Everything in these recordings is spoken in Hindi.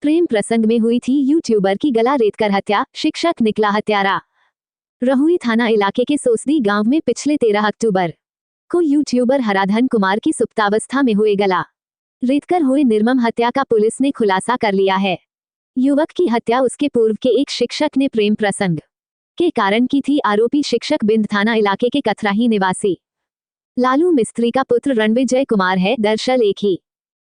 प्रेम प्रसंग में हुई थी यूट्यूबर की गला रेतकर हत्या, शिक्षक निकला हत्यारा। रहुई थाना इलाके के सोसदी गांव में पिछले 13 अक्टूबर को यूट्यूबर हराधन कुमार की सुप्तावस्था में हुए गला रेतकर हुए निर्मम हत्या का पुलिस ने खुलासा कर लिया है। युवक की हत्या उसके पूर्व के एक शिक्षक ने प्रेम प्रसंग के कारण की थी। आरोपी शिक्षक बिंद थाना इलाके के कथराही निवासी लालू मिस्त्री का पुत्र रणविजय कुमार है। दरअसल एक ही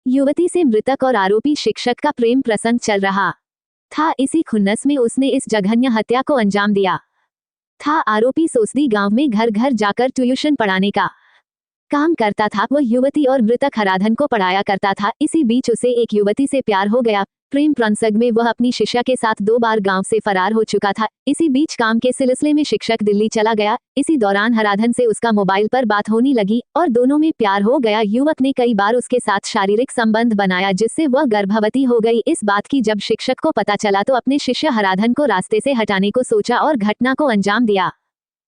युवती से मृतक और आरोपी शिक्षक का प्रेम प्रसंग चल रहा था। इसी खुन्नस में उसने इस जघन्य हत्या को अंजाम दिया था। आरोपी सोसदी गांव में घर घर जाकर ट्यूशन पढ़ाने का काम करता था। वह युवती और मृतक हराधन को पढ़ाया करता था। इसी बीच उसे एक युवती से प्यार हो गया। प्रेम प्रसंग में वह अपनी शिष्या के साथ 2 बार गांव से फरार हो चुका था। इसी बीच काम के सिलसिले में शिक्षक दिल्ली चला गया। इसी दौरान हराधन से उसका मोबाइल पर बात होने लगी और दोनों में प्यार हो गया। युवक ने कई बार उसके साथ शारीरिक संबंध बनाया जिससे वह गर्भवती हो गई। इस बात की जब शिक्षक को पता चला तो अपने शिष्य हराधन को रास्ते से हटाने को सोचा और घटना को अंजाम दिया।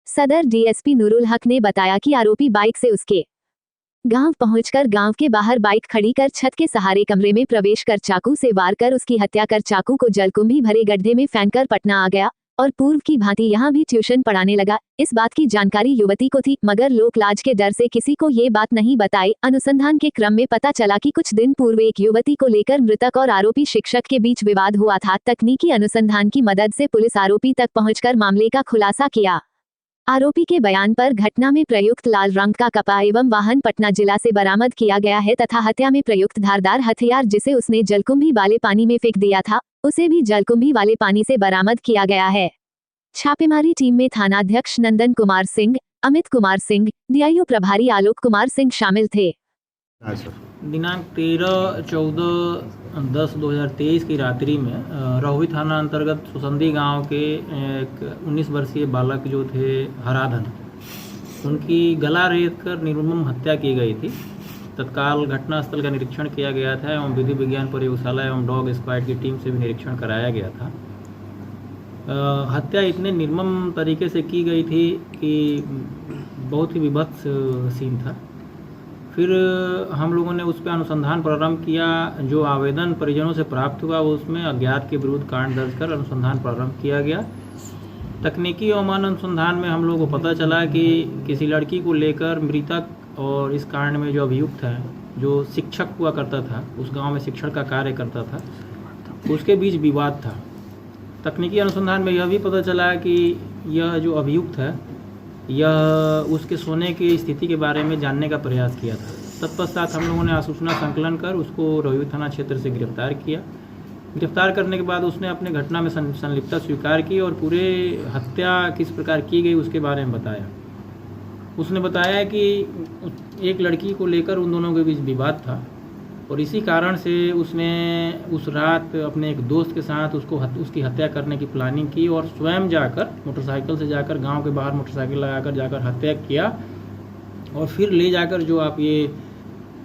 सदर डीएसपी नूरुल हक ने बताया कि आरोपी बाइक से उसके गांव पहुंचकर गांव के बाहर बाइक खड़ी कर छत के सहारे कमरे में प्रवेश कर चाकू से वार कर उसकी हत्या कर चाकू को जलकुंभी भरे गड्ढे में फेंककर पटना आ गया और पूर्व की भांति यहां भी ट्यूशन पढ़ाने लगा। इस बात की जानकारी युवती को थी मगर लोक लाज के डर से किसी को ये बात नहीं बताई। अनुसंधान के क्रम में पता चला कि कुछ दिन पूर्व एक युवती को लेकर मृतक और आरोपी शिक्षक के बीच विवाद हुआ था। तकनीकी अनुसंधान की मदद से पुलिस आरोपी तक पहुंचकर मामले का खुलासा किया। आरोपी के बयान पर घटना में प्रयुक्त लाल रंग का कपड़ा एवं वाहन पटना जिला से बरामद किया गया है तथा हत्या में प्रयुक्त धारदार हथियार जिसे उसने जलकुंभी वाले पानी में फेंक दिया था उसे भी जलकुंभी वाले पानी से बरामद किया गया है। छापेमारी टीम में थानाध्यक्ष नंदन कुमार सिंह, अमित कुमार सिंह, डीआईओ प्रभारी आलोक कुमार सिंह शामिल थे। दिनांक 13/14/10/2023 की रात्रि में रहुई थाना अंतर्गत सुसंदी गांव के एक 19 वर्षीय बालक जो थे हराधन, उनकी गला रेत कर निर्मम हत्या की गई थी। तत्काल घटनास्थल का निरीक्षण किया गया था एवं विधि विज्ञान प्रयोगशाला एवं डॉग स्क्वाड की टीम से भी निरीक्षण कराया गया था। हत्या इतने निर्मम तरीके से की गई थी कि बहुत ही विभत्स सीन था। फिर हम लोगों ने उस पर अनुसंधान प्रारंभ किया। जो आवेदन परिजनों से प्राप्त हुआ उसमें अज्ञात के विरुद्ध कांड दर्ज कर अनुसंधान प्रारंभ किया गया। तकनीकी एवं अनुसंधान में हम लोगों को पता चला कि किसी लड़की को लेकर मृतक और इस कांड में जो अभियुक्त है, जो शिक्षक हुआ करता था, उस गांव में शिक्षण का कार्य करता था, उसके बीच विवाद था। तकनीकी अनुसंधान में यह भी पता चला कि यह जो अभियुक्त है यह उसके सोने की स्थिति के बारे में जानने का प्रयास किया था। तत्पश्चात हम लोगों ने आसूचना संकलन कर उसको रहुई थाना क्षेत्र से गिरफ्तार किया। गिरफ्तार करने के बाद उसने अपने घटना में संलिप्तता स्वीकार की और पूरे हत्या किस प्रकार की गई उसके बारे में बताया। उसने बताया कि एक लड़की को लेकर उन दोनों के बीच विवाद था और इसी कारण से उसने उस रात अपने एक दोस्त के साथ उसकी हत्या करने की प्लानिंग की और स्वयं जाकर मोटरसाइकिल से जाकर गांव के बाहर मोटरसाइकिल लगाकर जाकर हत्या किया। और फिर ले जाकर जो आप ये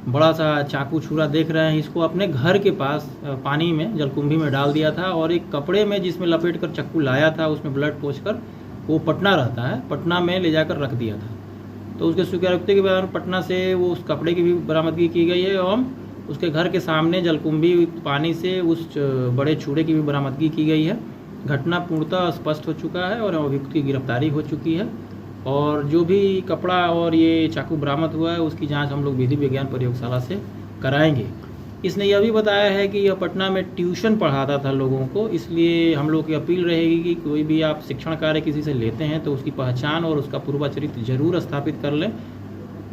बड़ा सा चाकू छुरा देख रहे हैं, इसको अपने घर के पास पानी में जलकुंभी में डाल दिया था और एक कपड़े में जिसमें लपेट कर चक्कू लाया था उसमें ब्लड पोंछकर, वो पटना रहता है, पटना में ले जाकर रख दिया था। तो उसके स्वीकारोक्ति के बाद पटना से वो उस कपड़े की भी बरामदगी की गई है एवं उसके घर के सामने जलकुंभी पानी से उस बड़े छुरे की भी बरामदगी की गई है। घटना पूर्णतः स्पष्ट हो चुका है और अभियुक्त की गिरफ्तारी हो चुकी है और जो भी कपड़ा और ये चाकू बरामद हुआ है उसकी जांच हम लोग विधि विज्ञान प्रयोगशाला से कराएंगे। इसने यह भी बताया है कि यह पटना में ट्यूशन पढ़ाता था लोगों को, इसलिए हम लोग की अपील रहेगी कि कोई भी आप शिक्षण कार्य किसी से लेते हैं तो उसकी पहचान और उसका पूर्वाचरित्र जरूर स्थापित कर लें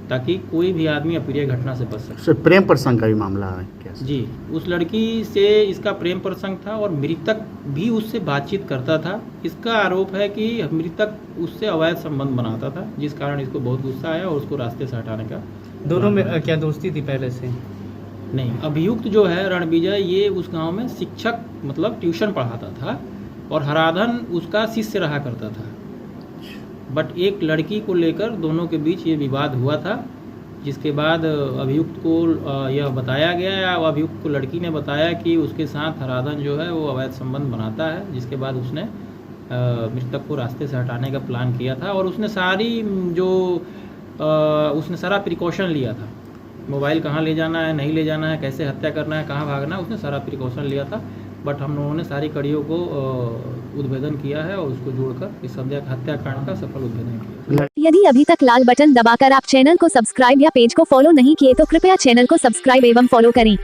ताकि कोई भी आदमी अप्रिय घटना से बच सके। प्रेम प्रसंग का भी मामला है क्या? जी, उस लड़की से इसका प्रेम प्रसंग था और मृतक भी उससे बातचीत करता था। इसका आरोप है कि मृतक उससे अवैध संबंध बनाता था जिस कारण इसको बहुत गुस्सा आया और उसको रास्ते से हटाने का। दोनों में क्या दोस्ती थी पहले से? नहीं, अभियुक्त जो है रणविजय, ये उस गाँव में शिक्षक मतलब ट्यूशन पढ़ाता था और हराधन उसका शिष्य रहा करता था। बट एक लड़की को लेकर दोनों के बीच ये विवाद हुआ था जिसके बाद अभियुक्त को यह बताया गया या अभियुक्त को लड़की ने बताया कि उसके साथ हराधन जो है वो अवैध संबंध बनाता है, जिसके बाद उसने मृतक को रास्ते से हटाने का प्लान किया था और उसने सारा प्रिकॉशन लिया था। मोबाइल कहाँ ले जाना है, नहीं ले जाना है, कैसे हत्या करना है, कहाँ भागना है, उसने सारा प्रिकॉशन लिया था। बट हम लोगों ने सारी कड़ियों को उद्भेदन किया है और उसको जोड़कर इस हत्याकांड का सफल उद्भेदन किया। यदि अभी तक लाल बटन दबाकर आप चैनल को सब्सक्राइब या पेज को फॉलो नहीं किए तो कृपया चैनल को सब्सक्राइब एवं फॉलो करें।